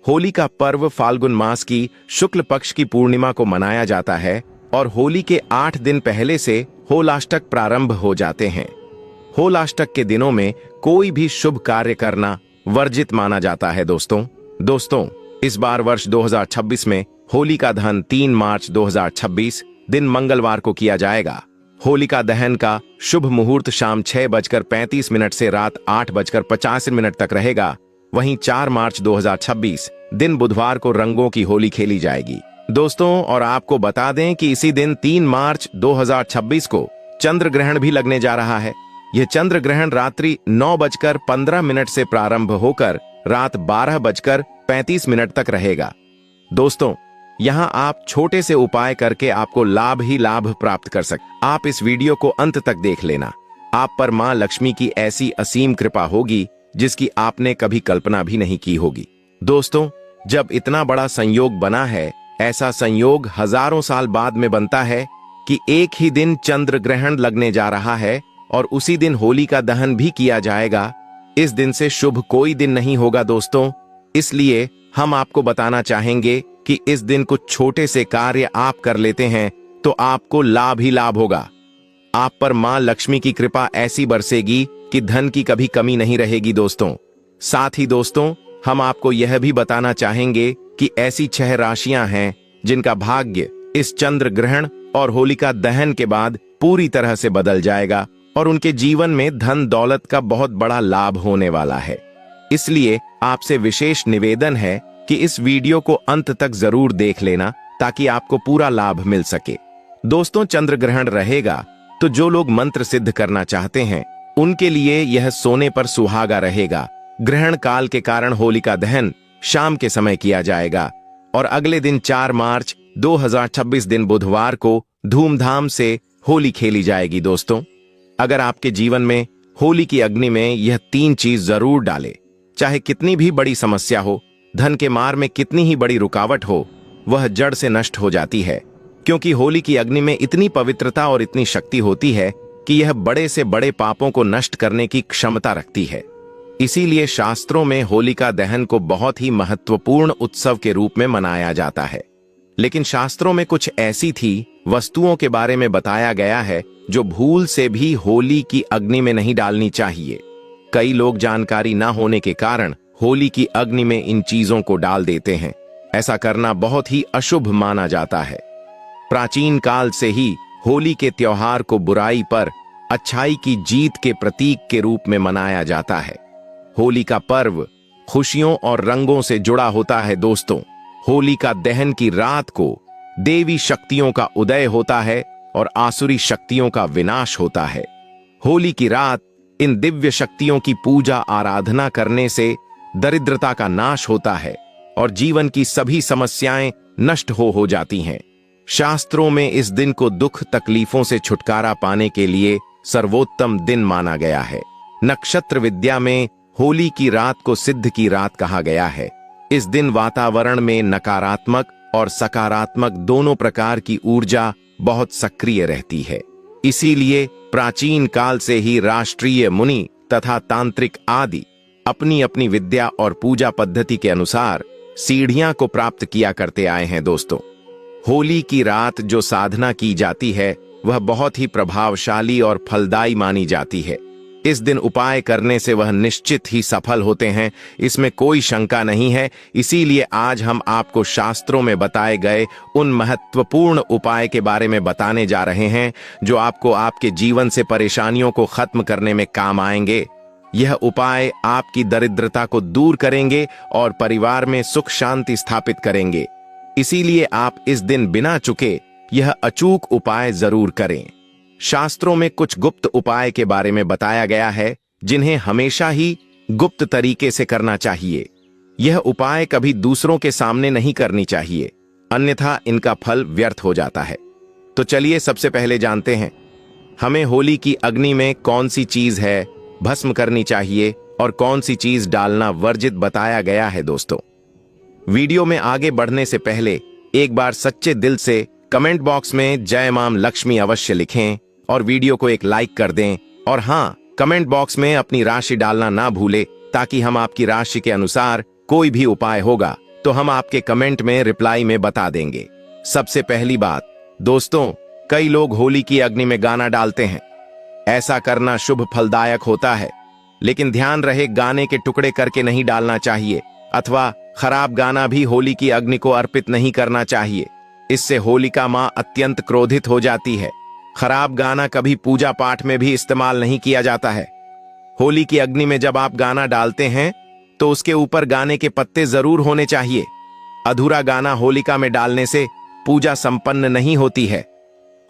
होली का पर्व फाल्गुन मास की शुक्ल पक्ष की पूर्णिमा को मनाया जाता है और होली के 8 दिन पहले से होलाष्टक प्रारंभ हो जाते हैं। होलाष्टक के दिनों में कोई भी शुभ कार्य करना वर्जित माना जाता है। दोस्तों, इस बार वर्ष 2026 में होली का दहन 3 मार्च 2026 दिन मंगलवार को किया जाएगा। होलिका दहन का शुभ मुहूर्त शाम 6:35 से रात 8:50 तक रहेगा। वहीं 4 मार्च 2026 दिन बुधवार को रंगों की होली खेली जाएगी। दोस्तों, और आपको बता दें कि इसी दिन 3 मार्च 2026 को चंद्र ग्रहण भी लगने जा रहा है। यह चंद्र ग्रहण रात्रि 9:15 से प्रारंभ होकर रात 12:35 तक रहेगा। दोस्तों, यहाँ आप छोटे से उपाय करके आपको लाभ ही लाभ प्राप्त कर सकते। आप इस वीडियो को अंत तक देख लेना। आप पर मां लक्ष्मी की ऐसी असीम कृपा होगी जिसकी आपने कभी कल्पना भी नहीं की होगी। दोस्तों, जब इतना बड़ा संयोग बना है, ऐसा संयोग हजारों साल बाद में बनता है कि एक ही दिन चंद्र ग्रहण लगने जा रहा है और उसी दिन होली का दहन भी किया जाएगा। इस दिन से शुभ कोई दिन नहीं होगा दोस्तों। इसलिए हम आपको बताना चाहेंगे कि इस दिन कुछ छोटे से कार्य आप कर लेते हैं तो आपको लाभ ही लाभ होगा। आप पर मां लक्ष्मी की कृपा ऐसी बरसेगी कि धन की कभी कमी नहीं रहेगी दोस्तों। साथ ही दोस्तों, हम आपको यह भी बताना चाहेंगे कि ऐसी 6 राशियां हैं जिनका भाग्य इस चंद्र ग्रहण और होलिका दहन के बाद पूरी तरह से बदल जाएगा और उनके जीवन में धन दौलत का बहुत बड़ा लाभ होने वाला है। इसलिए आपसे विशेष निवेदन है कि इस वीडियो को अंत तक जरूर देख लेना ताकि आपको पूरा लाभ मिल सके। दोस्तों, चंद्र ग्रहण रहेगा तो जो लोग मंत्र सिद्ध करना चाहते हैं उनके लिए यह सोने पर सुहागा रहेगा। ग्रहण काल के कारण होलिका दहन शाम के समय किया जाएगा और अगले दिन 4 मार्च 2026 दिन बुधवार को धूमधाम से होली खेली जाएगी। दोस्तों, अगर आपके जीवन में होली की अग्नि में यह 3 चीज जरूर डाले, चाहे कितनी भी बड़ी समस्या हो, धन के मार्ग में कितनी ही बड़ी रुकावट हो, वह जड़ से नष्ट हो जाती है। क्योंकि होली की अग्नि में इतनी पवित्रता और इतनी शक्ति होती है कि यह बड़े से बड़े पापों को नष्ट करने की क्षमता रखती है। इसीलिए शास्त्रों में होलिका दहन को बहुत ही महत्वपूर्ण उत्सव के रूप में मनाया जाता है। लेकिन शास्त्रों में कुछ ऐसी थी वस्तुओं के बारे में बताया गया है जो भूल से भी होली की अग्नि में नहीं डालनी चाहिए। कई लोग जानकारी न होने के कारण होली की अग्नि में इन चीजों को डाल देते हैं। ऐसा करना बहुत ही अशुभ माना जाता है। प्राचीन काल से ही होली के त्योहार को बुराई पर अच्छाई की जीत के प्रतीक के रूप में मनाया जाता है। होली का पर्व खुशियों और रंगों से जुड़ा होता है। दोस्तों, होली का दहन की रात को देवी शक्तियों का उदय होता है और आसुरी शक्तियों का विनाश होता है। होली की रात इन दिव्य शक्तियों की पूजा आराधना करने से दरिद्रता का नाश होता है और जीवन की सभी समस्याएं नष्ट हो जाती हैं। शास्त्रों में इस दिन को दुख तकलीफों से छुटकारा पाने के लिए सर्वोत्तम दिन माना गया है। नक्षत्र विद्या में होली की रात को सिद्ध की रात कहा गया है। इस दिन वातावरण में नकारात्मक और सकारात्मक दोनों प्रकार की ऊर्जा बहुत सक्रिय रहती है। इसीलिए प्राचीन काल से ही राष्ट्रीय मुनि तथा तांत्रिक आदि अपनी अपनी विद्या और पूजा पद्धति के अनुसार सीढ़ियां को प्राप्त किया करते आए हैं। दोस्तों, होली की रात जो साधना की जाती है वह बहुत ही प्रभावशाली और फलदायी मानी जाती है। इस दिन उपाय करने से वह निश्चित ही सफल होते हैं, इसमें कोई शंका नहीं है। इसीलिए आज हम आपको शास्त्रों में बताए गए उन महत्वपूर्ण उपाय के बारे में बताने जा रहे हैं जो आपको आपके जीवन से परेशानियों को खत्म करने में काम आएंगे। यह उपाय आपकी दरिद्रता को दूर करेंगे और परिवार में सुख शांति स्थापित करेंगे। इसीलिए आप इस दिन बिना चुके यह अचूक उपाय जरूर करें। शास्त्रों में कुछ गुप्त उपाय के बारे में बताया गया है जिन्हें हमेशा ही गुप्त तरीके से करना चाहिए। यह उपाय कभी दूसरों के सामने नहीं करनी चाहिए, अन्यथा इनका फल व्यर्थ हो जाता है। तो चलिए सबसे पहले जानते हैं हमें होली की अग्नि में कौन सी चीज है भस्म करनी चाहिए और कौन सी चीज डालना वर्जित बताया गया है। दोस्तों, वीडियो में आगे बढ़ने से पहले एक बार सच्चे दिल से कमेंट बॉक्स में जय मां लक्ष्मी अवश्य लिखें और वीडियो को एक लाइक कर दें। और हाँ, कमेंट बॉक्स में अपनी राशि डालना ना भूले ताकि हम आपकी राशि के अनुसार कोई भी उपाय होगा तो हम आपके कमेंट में रिप्लाई में बता देंगे। सबसे पहली बात दोस्तों, कई लोग होली की अग्नि में गाना डालते हैं। ऐसा करना शुभ फलदायक होता है, लेकिन ध्यान रहे गाने के टुकड़े करके नहीं डालना चाहिए अथवा खराब गाना भी होली की अग्नि को अर्पित नहीं करना चाहिए। इससे होलिका मां अत्यंत क्रोधित हो जाती है। खराब गाना कभी पूजा पाठ में भी इस्तेमाल नहीं किया जाता है। होली की अग्नि में जब आप गाना डालते हैं तो उसके ऊपर गाने के पत्ते जरूर होने चाहिए। अधूरा गाना होलिका में डालने से पूजा संपन्न नहीं होती है।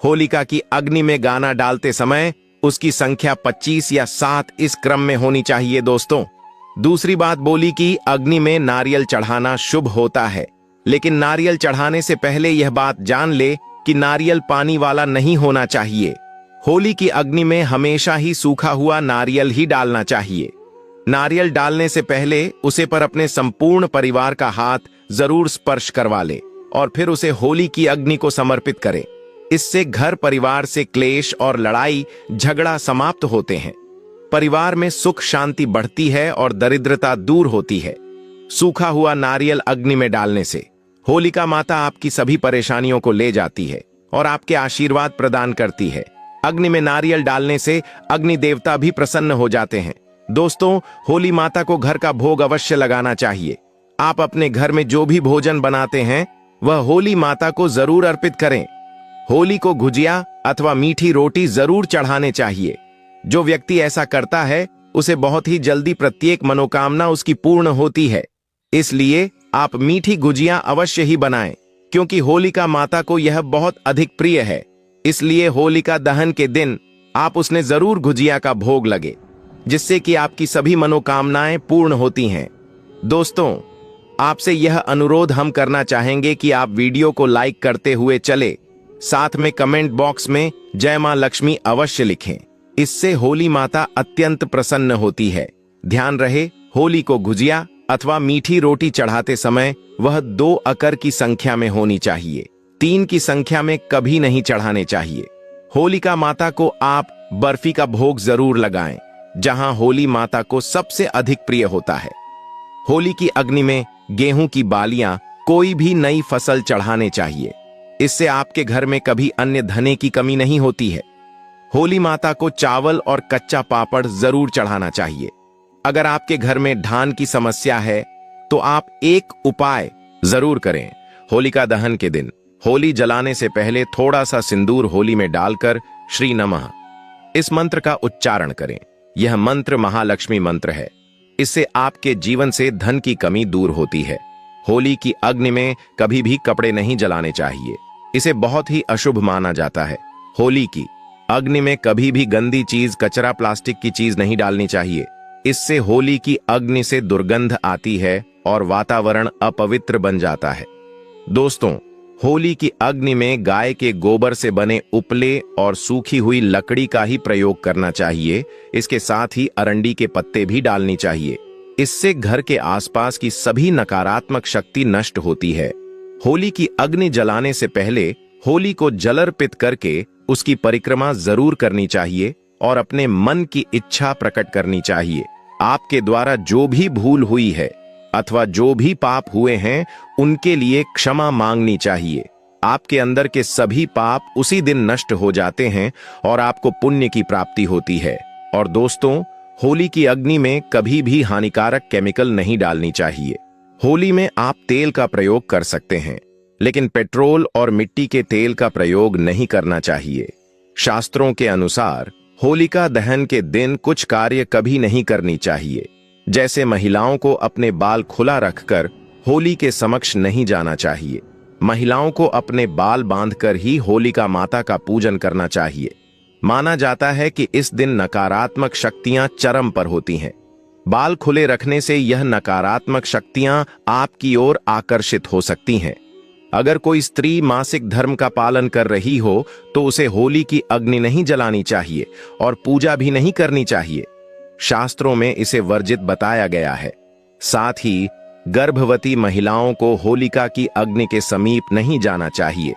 होलिका की अग्नि में गाना डालते समय उसकी संख्या 25 या 7 इस क्रम में होनी चाहिए दोस्तों। दूसरी बात बोली कि अग्नि में नारियल चढ़ाना शुभ होता है, लेकिन नारियल चढ़ाने से पहले यह बात जान ले कि नारियल पानी वाला नहीं होना चाहिए। होली की अग्नि में हमेशा ही सूखा हुआ नारियल ही डालना चाहिए। नारियल डालने से पहले उसे पर अपने संपूर्ण परिवार का हाथ जरूर स्पर्श करवा ले और फिर उसे होली की अग्नि को समर्पित करें। इससे घर परिवार से क्लेश और लड़ाई झगड़ा समाप्त होते हैं। परिवार में सुख शांति बढ़ती है और दरिद्रता दूर होती है। सूखा हुआ नारियल अग्नि में डालने से होलिका माता आपकी सभी परेशानियों को ले जाती है और आपके आशीर्वाद प्रदान करती है। अग्नि में नारियल डालने से अग्नि देवता भी प्रसन्न हो जाते हैं। दोस्तों, होली माता को घर का भोग अवश्य लगाना चाहिए। आप अपने घर में जो भी भोजन बनाते हैं वह होली माता को जरूर अर्पित करें। होली को गुजिया अथवा मीठी रोटी जरूर चढ़ाने चाहिए। जो व्यक्ति ऐसा करता है उसे बहुत ही जल्दी प्रत्येक मनोकामना उसकी पूर्ण होती है। इसलिए आप मीठी गुजिया अवश्य ही बनाएं, क्योंकि होलिका माता को यह बहुत अधिक प्रिय है। इसलिए होलिका दहन के दिन आप उसने जरूर गुजिया का भोग लगे, जिससे कि आपकी सभी मनोकामनाएं पूर्ण होती हैं। दोस्तों, आपसे यह अनुरोध हम करना चाहेंगे कि आप वीडियो को लाइक करते हुए चले, साथ में कमेंट बॉक्स में जय मां लक्ष्मी अवश्य लिखें। इससे होली माता अत्यंत प्रसन्न होती है। ध्यान रहे, होली को गुजिया अथवा मीठी रोटी चढ़ाते समय वह 2 अकर की संख्या में होनी चाहिए। 3 की संख्या में कभी नहीं चढ़ाने चाहिए। होलिका माता को आप बर्फी का भोग जरूर लगाएं, जहां होली माता को सबसे अधिक प्रिय होता है। होली की अग्नि में गेहूं की बालियां, कोई भी नई फसल चढ़ाने चाहिए। इससे आपके घर में कभी अन्य धने की कमी नहीं होती है। होली माता को चावल और कच्चा पापड़ जरूर चढ़ाना चाहिए। अगर आपके घर में धान की समस्या है तो आप एक उपाय जरूर करें। होलिका दहन के दिन होली जलाने से पहले थोड़ा सा सिंदूर होली में डालकर श्री नमः इस मंत्र का उच्चारण करें। यह मंत्र महालक्ष्मी मंत्र है। इससे आपके जीवन से धन की कमी दूर होती है। होली की अग्नि में कभी भी कपड़े नहीं जलाने चाहिए। इसे बहुत ही अशुभ माना जाता है। होली की अग्नि में कभी भी गंदी चीज, कचरा, प्लास्टिक की चीज नहीं डालनी चाहिए। इससे होली की अग्नि से दुर्गंध आती है और वातावरण अपवित्र बन जाता है। दोस्तों, होली की अग्नि में गाय के गोबर से बने उपले और सूखी हुई लकड़ी का ही प्रयोग करना चाहिए। इसके साथ ही अरंडी के पत्ते भी डालनी चाहिए। इससे घर के आसपास की सभी नकारात्मक शक्ति नष्ट होती है। होली की अग्नि जलाने से पहले होली को जल अर्पित करके उसकी परिक्रमा जरूर करनी चाहिए और अपने मन की इच्छा प्रकट करनी चाहिए। आपके द्वारा जो भी भूल हुई है अथवा जो भी पाप हुए हैं उनके लिए क्षमा मांगनी चाहिए। आपके अंदर के सभी पाप उसी दिन नष्ट हो जाते हैं और आपको पुण्य की प्राप्ति होती है। और दोस्तों, होली की अग्नि में कभी भी हानिकारक केमिकल नहीं डालनी चाहिए। होली में आप तेल का प्रयोग कर सकते हैं, लेकिन पेट्रोल और मिट्टी के तेल का प्रयोग नहीं करना चाहिए। शास्त्रों के अनुसार होलिका दहन के दिन कुछ कार्य कभी नहीं करनी चाहिए, जैसे महिलाओं को अपने बाल खुला रखकर होली के समक्ष नहीं जाना चाहिए। महिलाओं को अपने बाल बांधकर ही होलिका माता का पूजन करना चाहिए। माना जाता है कि इस दिन नकारात्मक शक्तियां चरम पर होती हैं। बाल खुले रखने से यह नकारात्मक शक्तियां आपकी ओर आकर्षित हो सकती हैं। अगर कोई स्त्री मासिक धर्म का पालन कर रही हो तो उसे होली की अग्नि नहीं जलानी चाहिए और पूजा भी नहीं करनी चाहिए। शास्त्रों में इसे वर्जित बताया गया है। साथ ही गर्भवती महिलाओं को होलिका की अग्नि के समीप नहीं जाना चाहिए।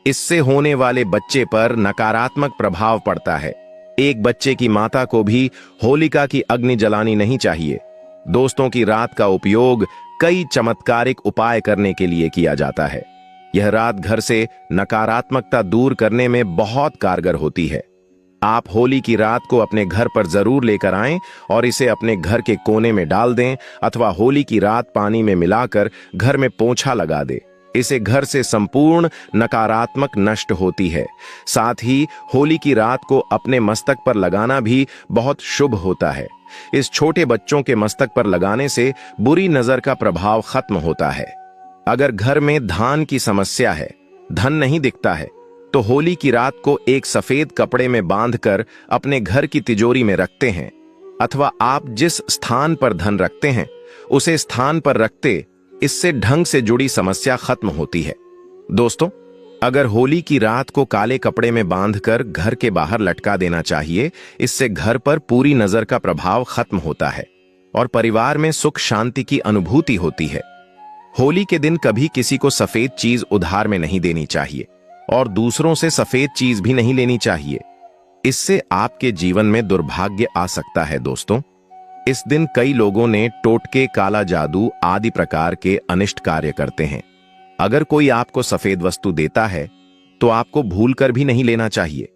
इससे होने वाले बच्चे पर नकारात्मक प्रभाव पड़ता है। एक बच्चे की माता को भी होलिका की अग्नि जलानी नहीं चाहिए। दोस्तों की रात का उपयोग कई चमत्कारिक उपाय करने के लिए किया जाता है। यह रात घर से नकारात्मकता दूर करने में बहुत कारगर होती है। आप होली की रात को अपने घर पर जरूर लेकर आएं और इसे अपने घर के कोने में डाल दें अथवा होली की रात पानी में मिलाकर घर में पोंछा लगा दें। इसे घर से संपूर्ण नकारात्मक नष्ट होती है। साथ ही होली की रात को अपने मस्तक पर लगाना भी बहुत शुभ होता है। इस छोटे बच्चों के मस्तक पर लगाने से बुरी नजर का प्रभाव खत्म होता है। अगर घर में धान की समस्या है, धन नहीं दिखता है, तो होली की रात को एक सफेद कपड़े में बांधकर अपने घर की तिजोरी में रखते हैं अथवा आप जिस स्थान पर धन रखते हैं उसे स्थान पर रखते, इससे ढंग से जुड़ी समस्या खत्म होती है। दोस्तों, अगर होली की रात को काले कपड़े में बांधकर घर के बाहर लटका देना चाहिए। इससे घर पर पूरी नजर का प्रभाव खत्म होता है और परिवार में सुख शांति की अनुभूति होती है। होली के दिन कभी किसी को सफेद चीज उधार में नहीं देनी चाहिए और दूसरों से सफेद चीज भी नहीं लेनी चाहिए। इससे आपके जीवन में दुर्भाग्य आ सकता है। दोस्तों, इस दिन कई लोगों ने टोटके, काला जादू आदि प्रकार के अनिष्ट कार्य करते हैं। अगर कोई आपको सफेद वस्तु देता है तो आपको भूलकर भी नहीं लेना चाहिए,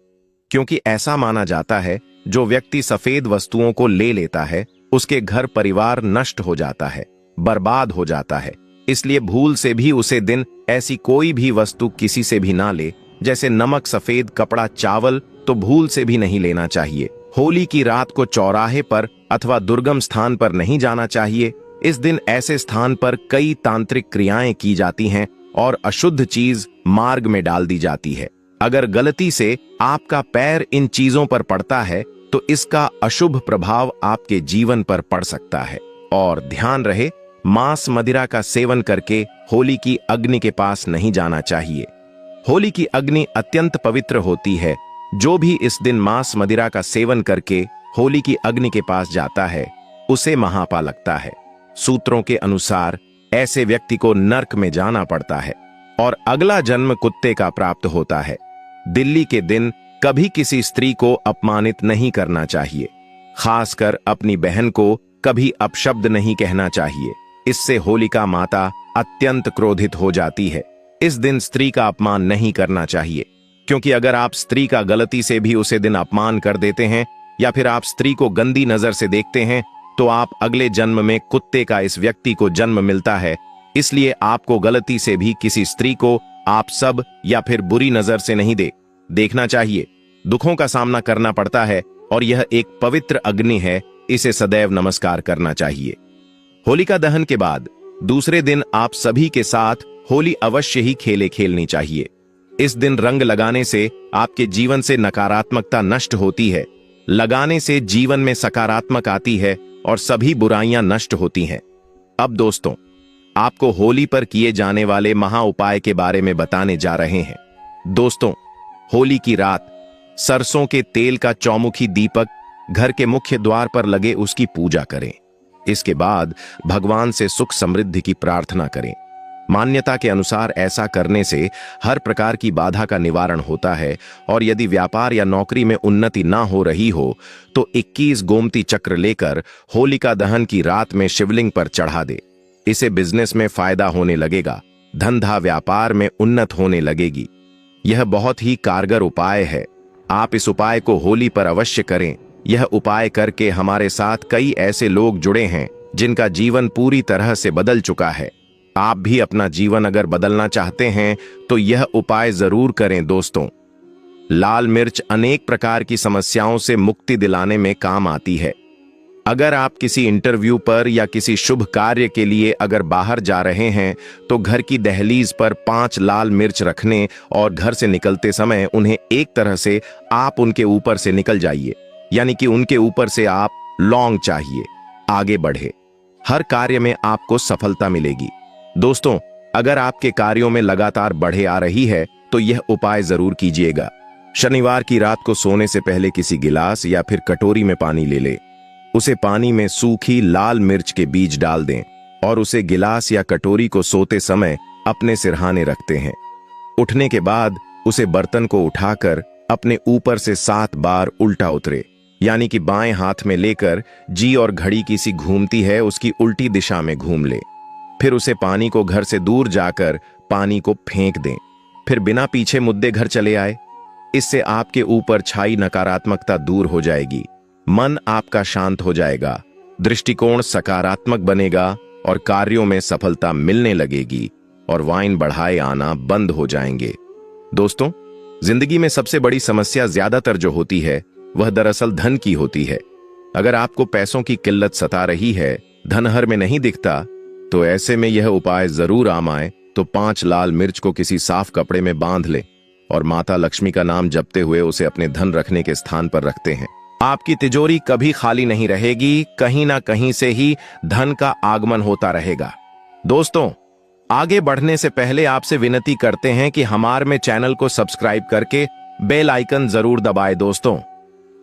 क्योंकि ऐसा माना जाता है जो व्यक्ति सफेद वस्तुओं को ले लेता है उसके घर परिवार नष्ट हो जाता है, बर्बाद हो जाता है। इसलिए भूल से भी उसे दिन ऐसी कोई भी वस्तु किसी से भी ना ले, जैसे नमक, सफेद कपड़ा, चावल तो भूल से भी नहीं लेना चाहिए। होली की रात को चौराहे पर अथवा दुर्गम स्थान पर नहीं जाना चाहिए। इस दिन ऐसे स्थान पर कई तांत्रिक क्रियाएं की जाती हैं और अशुद्ध चीज मार्ग में डाल दी जाती है। अगर गलती से आपका पैर इन चीजों पर पड़ता है तो इसका अशुभ प्रभाव आपके जीवन पर पड़ सकता है। और ध्यान रहे, मांस मदिरा का सेवन करके होली की अग्नि के पास नहीं जाना चाहिए। होली की अग्नि अत्यंत पवित्र होती है। जो भी इस दिन मांस मदिरा का सेवन करके होली की अग्नि के पास जाता है उसे महापाप लगता है। सूत्रों के अनुसार ऐसे व्यक्ति को नर्क में जाना पड़ता है और अगला जन्म कुत्ते का प्राप्त होता है। दिल्ली के दिन कभी किसी स्त्री को अपमानित नहीं करना चाहिए, खासकर अपनी बहन को कभी अपशब्द नहीं कहना चाहिए। इससे होलिका माता अत्यंत क्रोधित हो जाती है। इस दिन स्त्री का अपमान नहीं करना चाहिए, क्योंकि अगर आप स्त्री का गलती से भी उसे दिन अपमान कर देते हैं या फिर आप स्त्री को गंदी नजर से देखते हैं तो आप अगले जन्म में कुत्ते का इस व्यक्ति को जन्म मिलता है। इसलिए आपको गलती से भी किसी स्त्री को आप सब या फिर बुरी नजर से नहीं देखना चाहिए। दुखों का सामना करना पड़ता है और यह एक पवित्र अग्नि है, इसे सदैव नमस्कार करना चाहिए। होलिका दहन के बाद दूसरे दिन आप सभी के साथ होली अवश्य ही खेलनी चाहिए। इस दिन रंग लगाने से आपके जीवन से नकारात्मकता नष्ट होती है। लगाने से जीवन में सकारात्मक आती है और सभी बुराइयां नष्ट होती हैं। अब दोस्तों, आपको होली पर किए जाने वाले महा उपाय के बारे में बताने जा रहे हैं। दोस्तों, होली की रात सरसों के तेल का चौमुखी दीपक घर के मुख्य द्वार पर लगे उसकी पूजा करें। इसके बाद भगवान से सुख समृद्धि की प्रार्थना करें। मान्यता के अनुसार ऐसा करने से हर प्रकार की बाधा का निवारण होता है और यदि व्यापार या नौकरी में उन्नति ना हो रही हो तो 21 गोमती चक्र लेकर होलिका दहन की रात में शिवलिंग पर चढ़ा दे। इसे बिजनेस में फायदा होने लगेगा, धंधा व्यापार में उन्नत होने लगेगी। यह बहुत ही कारगर उपाय है। आप इस उपाय को होली पर अवश्य करें। यह उपाय करके हमारे साथ कई ऐसे लोग जुड़े हैं जिनका जीवन पूरी तरह से बदल चुका है। आप भी अपना जीवन अगर बदलना चाहते हैं तो यह उपाय जरूर करें। दोस्तों, लाल मिर्च अनेक प्रकार की समस्याओं से मुक्ति दिलाने में काम आती है। अगर आप किसी इंटरव्यू पर या किसी शुभ कार्य के लिए अगर बाहर जा रहे हैं तो घर की दहलीज पर 5 लाल मिर्च रखने और घर से निकलते समय उन्हें एक तरह से आप उनके ऊपर से निकल जाइए, यानी कि उनके ऊपर से आप लौंग चाहिए। आगे बढ़े, हर कार्य में आपको सफलता मिलेगी। दोस्तों, अगर आपके कार्यों में लगातार बढ़े आ रही है तो यह उपाय जरूर कीजिएगा। शनिवार की रात को सोने से पहले किसी गिलास या फिर कटोरी में पानी ले ले। उसे पानी में सूखी लाल मिर्च के बीज डाल दें और उसे गिलास या कटोरी को सोते समय अपने सिरहाने रखते हैं। उठने के बाद उसे बर्तन को उठाकर अपने ऊपर से 7 बार उल्टा उतरे, यानी कि बाएं हाथ में लेकर जी और घड़ी की सी घूमती है उसकी उल्टी दिशा में घूम ले। फिर उसे पानी को घर से दूर जाकर पानी को फेंक दें। फिर बिना पीछे मुद्दे घर चले आए। इससे आपके ऊपर छाई नकारात्मकता दूर हो जाएगी, मन आपका शांत हो जाएगा, दृष्टिकोण सकारात्मक बनेगा और कार्यों में सफलता मिलने लगेगी और वाइन बढ़ाए आना बंद हो जाएंगे। दोस्तों, जिंदगी में सबसे बड़ी समस्या ज्यादातर जो होती है वह दरअसल धन की होती है। अगर आपको पैसों की किल्लत सता रही है, धन हर में नहीं दिखता, तो ऐसे में यह उपाय जरूर आम आए। तो 5 लाल मिर्च को किसी साफ कपड़े में बांध ले और माता लक्ष्मी का नाम जपते हुए उसे अपने धन रखने के स्थान पर रखते हैं। आपकी तिजोरी कभी खाली नहीं रहेगी, कहीं ना कहीं से ही धन का आगमन होता रहेगा। दोस्तों, आगे बढ़ने से पहले आपसे विनती करते हैं कि हमारे चैनल को सब्सक्राइब करके बेल आइकन जरूर दबाएं। दोस्तों,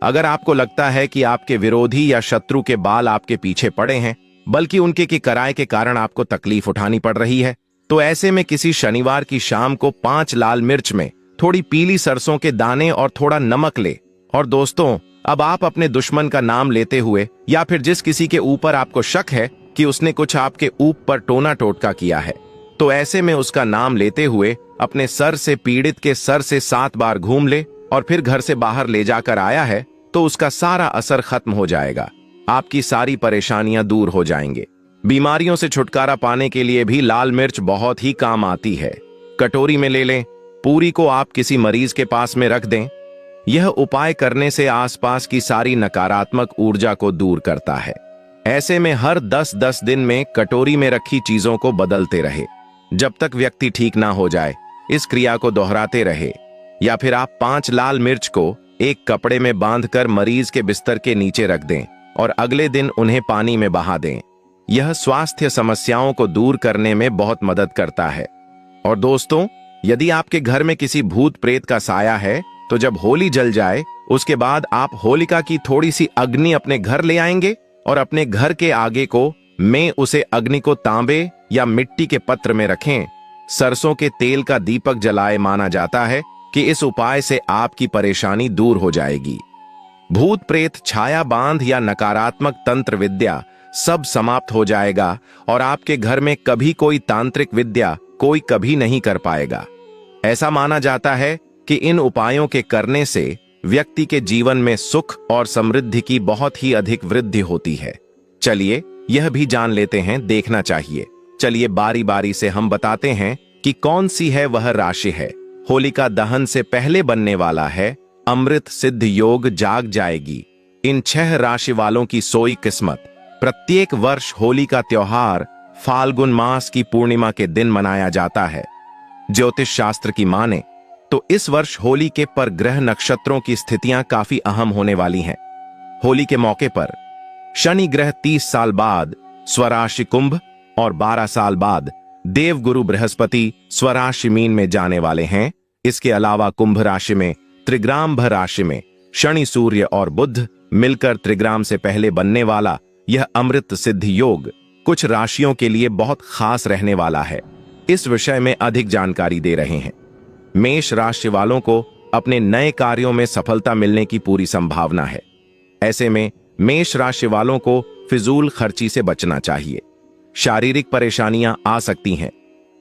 अगर आपको लगता है कि आपके विरोधी या शत्रु के बाल आपके पीछे पड़े हैं, बल्कि उनके की कराए के कारण आपको तकलीफ उठानी पड़ रही है, तो ऐसे में किसी शनिवार की शाम को 5 लाल मिर्च में थोड़ी पीली सरसों के दाने और थोड़ा नमक ले। और दोस्तों, अब आप अपने दुश्मन का नाम लेते हुए या फिर जिस किसी के ऊपर आपको शक है कि उसने कुछ आपके ऊपर टोना टोटका किया है, तो ऐसे में उसका नाम लेते हुए अपने सर से पीड़ित के सर से 7 बार घूम ले और फिर घर से बाहर ले जाकर आया है तो उसका सारा असर खत्म हो जाएगा। आपकी सारी परेशानियां दूर हो जाएंगे। बीमारियों से छुटकारा पाने के लिए भी लाल मिर्च बहुत ही काम आती है। कटोरी में ले लें, पूरी को आप किसी मरीज के पास में रख दें। यह उपाय करने से आसपास की सारी नकारात्मक ऊर्जा को दूर करता है। ऐसे में हर 10-10 दिन में कटोरी में रखी चीजों को बदलते रहे जब तक व्यक्ति ठीक ना हो जाए। इस क्रिया को दोहराते रहे। या फिर आप 5 लाल मिर्च को एक कपड़े में बांधकर मरीज के बिस्तर के नीचे रख दें और अगले दिन उन्हें पानी में बहा दें। यह स्वास्थ्य समस्याओं को दूर करने में बहुत मदद करता है। और दोस्तों, यदि आपके घर में किसी भूत प्रेत का साया है, तो जब होली जल जाए उसके बाद आप होलिका की थोड़ी सी अग्नि अपने घर ले आएंगे और अपने घर के आगे को में उसे अग्नि को तांबे या मिट्टी के पत्र में रखें। सरसों के तेल का दीपक जलाए। माना जाता है कि इस उपाय से आपकी परेशानी दूर हो जाएगी। भूत प्रेत, छाया बांध या नकारात्मक तंत्र विद्या सब समाप्त हो जाएगा और आपके घर में कभी कोई तांत्रिक विद्या कोई कभी नहीं कर पाएगा। ऐसा माना जाता है कि इन उपायों के करने से व्यक्ति के जीवन में सुख और समृद्धि की बहुत ही अधिक वृद्धि होती है। चलिए यह भी जान लेते हैं, देखना चाहिए। चलिए बारी बारी से हम बताते हैं कि कौन सी है वह राशि है। होलिका दहन से पहले बनने वाला है। अमृत सिद्ध योग जाग जाएगी। इन 6 राशि वालों की सोई किस्मत। प्रत्येक वर्ष होली का त्योहार फाल्गुन मास की पूर्णिमा के दिन मनाया जाता है। ज्योतिष शास्त्र की माने तो इस वर्ष होली के पर ग्रह नक्षत्रों की स्थितियां काफी अहम होने वाली हैं। होली के मौके पर शनि ग्रह 30 साल बाद स्वराशि कुंभ और 12 साल बाद देवगुरु बृहस्पति स्वराशि मीन में जाने वाले हैं। इसके अलावा कुंभ राशि में त्रिग्राम राशि में शनि, सूर्य और बुध मिलकर त्रिग्राम से पहले बनने वाला यह अमृत सिद्ध योग कुछ राशियों के लिए बहुत खास रहने वाला है। इस विषय में अधिक जानकारी दे रहे हैं। मेष राशि वालों को अपने नए कार्यों में सफलता मिलने की पूरी संभावना है। ऐसे में मेष राशि वालों को फिजूल खर्ची से बचना चाहिए। शारीरिक परेशानियां आ सकती हैं।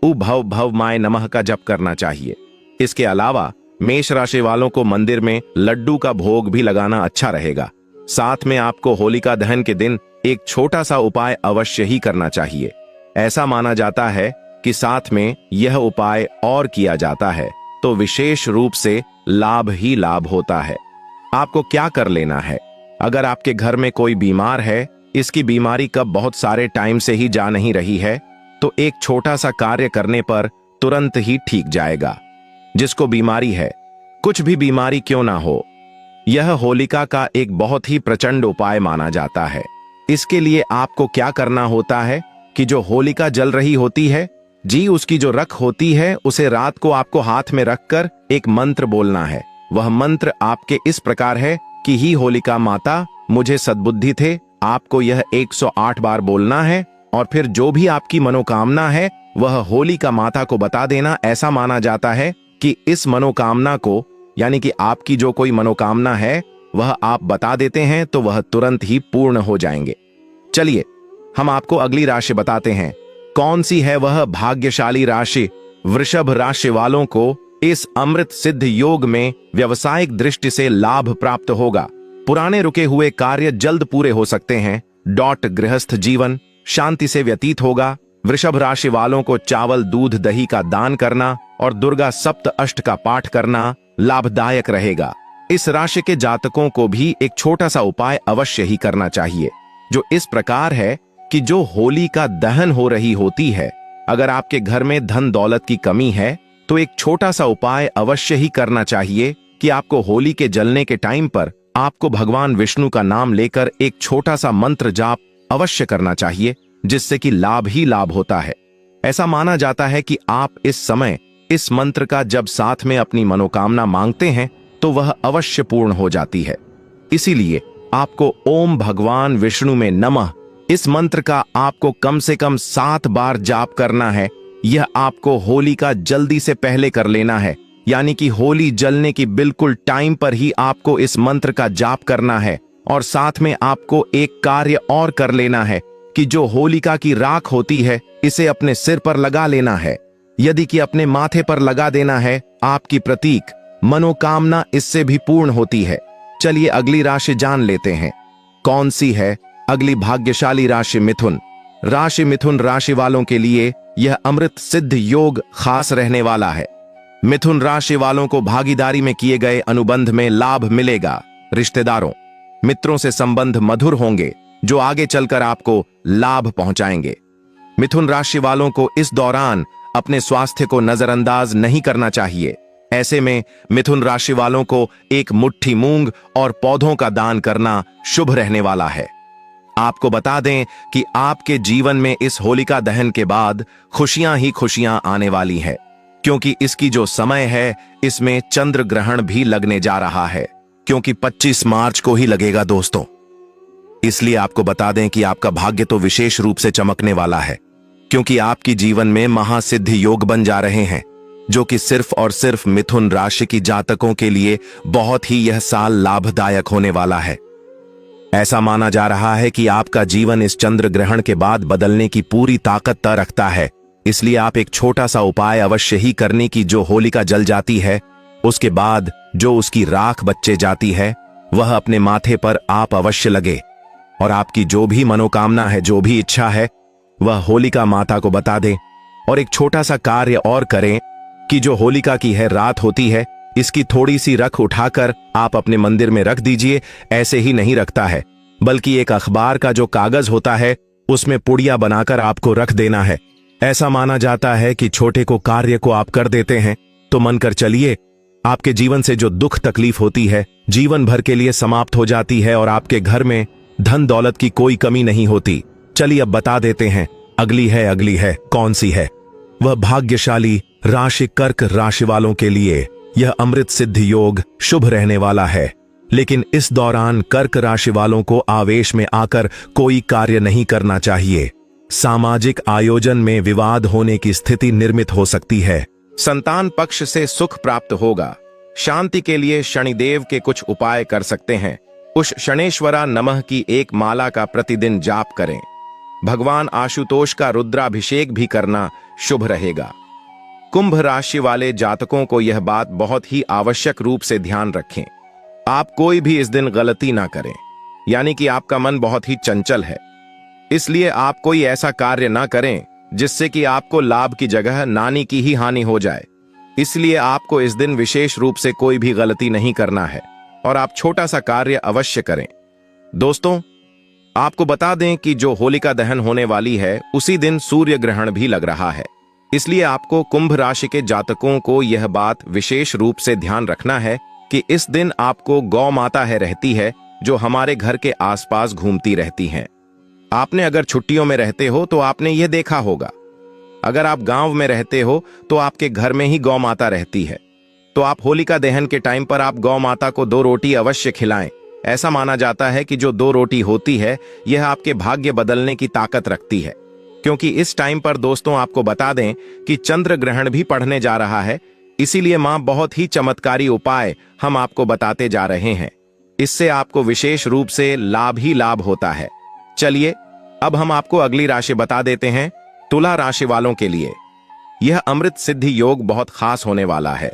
उभव भव माय नमः का जप करना चाहिए। इसके अलावा मेष राशि वालों को मंदिर में लड्डू का भोग भी लगाना अच्छा रहेगा। साथ में आपको होलिका दहन के दिन एक छोटा सा उपाय अवश्य ही करना चाहिए। ऐसा माना जाता है कि साथ में यह उपाय और किया जाता है तो विशेष रूप से लाभ ही लाभ होता है। आपको क्या कर लेना है? अगर आपके घर में कोई बीमार है, इसकी बीमारी कब बहुत सारे टाइम से ही जा नहीं रही है, तो एक छोटा सा कार्य करने पर तुरंत ही ठीक जाएगा। जिसको बीमारी है, कुछ भी बीमारी क्यों ना हो, यह होलिका का एक बहुत ही प्रचंड उपाय माना जाता है। इसके लिए आपको क्या करना होता है कि जो होलिका जल रही होती है जी, उसकी जो रख होती है उसे रात को आपको हाथ में रखकर एक मंत्र बोलना है। वह मंत्र आपके इस प्रकार है कि ही होलिका माता मुझे सद्बुद्धि थे। आपको यह 108 बार बोलना है और फिर जो भी आपकी मनोकामना है वह होलिका माता को बता देना। ऐसा माना जाता है कि इस मनोकामना को, यानी कि आपकी जो कोई मनोकामना है वह आप बता देते हैं तो वह तुरंत ही पूर्ण हो जाएंगे। चलिए हम आपको अगली राशि बताते हैं। कौन सी है वह भाग्यशाली राशि? वृषभ राशि वालों को इस अमृत सिद्ध योग में व्यवसायिक दृष्टि से लाभ प्राप्त होगा। पुराने रुके हुए कार्य जल्द पूरे हो सकते हैं। गृहस्थ जीवन शांति से व्यतीत होगा। वृषभ राशि वालों को चावल दूध दही का दान करना और दुर्गा सप्त अष्ट का पाठ करना लाभदायक रहेगा। इस राशि के जातकों को भी एक छोटा सा उपाय अवश्य ही करना चाहिए, जो इस प्रकार है कि जो होली का दहन हो रही होती है, अगर आपके घर में धन दौलत की कमी है तो एक छोटा सा उपाय अवश्य ही करना चाहिए कि आपको होली के जलने के टाइम पर आपको भगवान विष्णु का नाम लेकर एक छोटा सा मंत्र जाप अवश्य करना चाहिए, जिससे कि लाभ ही लाभ होता है। ऐसा माना जाता है कि आप इस समय इस मंत्र का जब साथ में अपनी मनोकामना मांगते हैं तो वह अवश्य पूर्ण हो जाती है। इसीलिए आपको ओम भगवान विष्णु में नमः इस मंत्र का आपको कम से कम 7 बार जाप करना है। यह आपको होली का जल्दी से पहले कर लेना है, यानी कि होली जलने की बिल्कुल टाइम पर ही आपको इस मंत्र का जाप करना है। और साथ में आपको एक कार्य और कर लेना है कि जो होलिका की राख होती है इसे अपने सिर पर लगा लेना है, यदि कि अपने माथे पर लगा देना है। आपकी प्रतीक मनोकामना इससे भी पूर्ण होती है। चलिए अगली राशि जान लेते हैं, कौन सी है अगली भाग्यशाली राशि? मिथुन राशि। मिथुन राशि वालों के लिए यह अमृत सिद्ध योग खास रहने वाला है। मिथुन राशि वालों को भागीदारी में किए गए अनुबंध में लाभ मिलेगा। रिश्तेदारों मित्रों से संबंध मधुर होंगे, जो आगे चलकर आपको लाभ पहुंचाएंगे। मिथुन राशि वालों को इस दौरान अपने स्वास्थ्य को नजरअंदाज नहीं करना चाहिए। ऐसे में मिथुन राशि वालों को एक मुट्ठी मूंग और पौधों का दान करना शुभ रहने वाला है। आपको बता दें कि आपके जीवन में इस होलिका दहन के बाद खुशियां ही खुशियां आने वाली है, क्योंकि इसकी जो समय है इसमें चंद्र ग्रहण भी लगने जा रहा है, क्योंकि 25 मार्च को ही लगेगा दोस्तों। इसलिए आपको बता दें कि आपका भाग्य तो विशेष रूप से चमकने वाला है, क्योंकि आपकी जीवन में महासिद्ध योग बन जा रहे हैं, जो कि सिर्फ और सिर्फ मिथुन राशि की जातकों के लिए बहुत ही यह साल लाभदायक होने वाला है। ऐसा माना जा रहा है कि आपका जीवन इस चंद्र ग्रहण के बाद बदलने की पूरी ताकत रखता है। इसलिए आप एक छोटा सा उपाय अवश्य ही करने की, जो होलिका जल जाती है उसके बाद जो उसकी राख बचे जाती है वह अपने माथे पर आप अवश्य लगे, और आपकी जो भी मनोकामना है, जो भी इच्छा है, वह होलिका माता को बता दें। और एक छोटा सा कार्य और करें कि जो होलिका की है रात होती है, इसकी थोड़ी सी रख उठाकर आप अपने मंदिर में रख दीजिए। ऐसे ही नहीं रखता है, बल्कि एक अखबार का जो कागज होता है उसमें पुड़िया बनाकर आपको रख देना है। ऐसा माना जाता है कि छोटे को कार्य को आप कर देते हैं तो मानकर चलिए आपके जीवन से जो दुख तकलीफ होती है जीवन भर के लिए समाप्त हो जाती है, और आपके घर में धन दौलत की कोई कमी नहीं होती। चलिए अब बता देते हैं, अगली है कौन सी है वह भाग्यशाली राशि? कर्क राशि वालों के लिए यह अमृत सिद्ध योग शुभ रहने वाला है, लेकिन इस दौरान कर्क राशि वालों को आवेश में आकर कोई कार्य नहीं करना चाहिए। सामाजिक आयोजन में विवाद होने की स्थिति निर्मित हो सकती है। संतान पक्ष से सुख प्राप्त होगा। शांति के लिए शनिदेव के कुछ उपाय कर सकते हैं। उस शनेश्वरा नमः की एक माला का प्रतिदिन जाप करें। भगवान आशुतोष का रुद्राभिषेक भी करना शुभ रहेगा। कुंभ राशि वाले जातकों को यह बात बहुत ही आवश्यक रूप से ध्यान रखें, आप कोई भी इस दिन गलती ना करें, यानी कि आपका मन बहुत ही चंचल है, इसलिए आप कोई ऐसा कार्य ना करें जिससे कि आपको लाभ की जगह नानी की ही हानि हो जाए। इसलिए आपको इस दिन विशेष रूप से कोई भी गलती नहीं करना है और आप छोटा सा कार्य अवश्य करें। दोस्तों, आपको बता दें कि जो होलिका दहन होने वाली है उसी दिन सूर्य ग्रहण भी लग रहा है। इसलिए आपको कुंभ राशि के जातकों को यह बात विशेष रूप से ध्यान रखना है कि इस दिन आपको गौ माता है रहती है, जो हमारे घर के आसपास घूमती रहती हैं। आपने अगर छुट्टियों में रहते हो तो आपने यह देखा होगा। अगर आप गांव में रहते हो तो आपके घर में ही गौ माता रहती है, तो आप होलिका दहन के टाइम पर आप गौ माता को 2 रोटी अवश्य खिलाएं। ऐसा माना जाता है कि जो 2 रोटी होती है यह आपके भाग्य बदलने की ताकत रखती है, क्योंकि इस टाइम पर दोस्तों आपको बता दें कि चंद्र ग्रहण भी पड़ने जा रहा है। इसीलिए मां बहुत ही चमत्कारी उपाय हम आपको बताते जा रहे हैं, इससे आपको विशेष रूप से लाभ ही लाभ होता है। चलिए अब हम आपको अगली राशि बता देते हैं, तुला राशि वालों के लिए यह अमृत सिद्धि योग बहुत खास होने वाला है।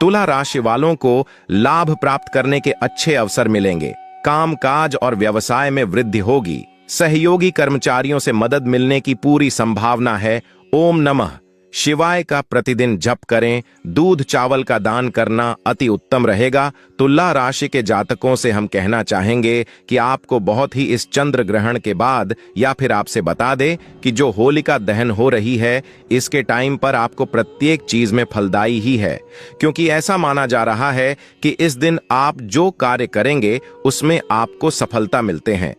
तुला राशि वालों को लाभ प्राप्त करने के अच्छे अवसर मिलेंगे। काम काज और व्यवसाय में वृद्धि होगी। सहयोगी कर्मचारियों से मदद मिलने की पूरी संभावना है। ओम नमः शिवाय का प्रतिदिन जप करें। दूध चावल का दान करना अति उत्तम रहेगा। तुला राशि के जातकों से हम कहना चाहेंगे कि आपको बहुत ही इस चंद्र ग्रहण के बाद या फिर आपसे बता दे कि जो होलिका दहन हो रही है इसके टाइम पर आपको प्रत्येक चीज में फलदायी ही है, क्योंकि ऐसा माना जा रहा है कि इस दिन आप जो कार्य करेंगे उसमें आपको सफलता मिलते हैं।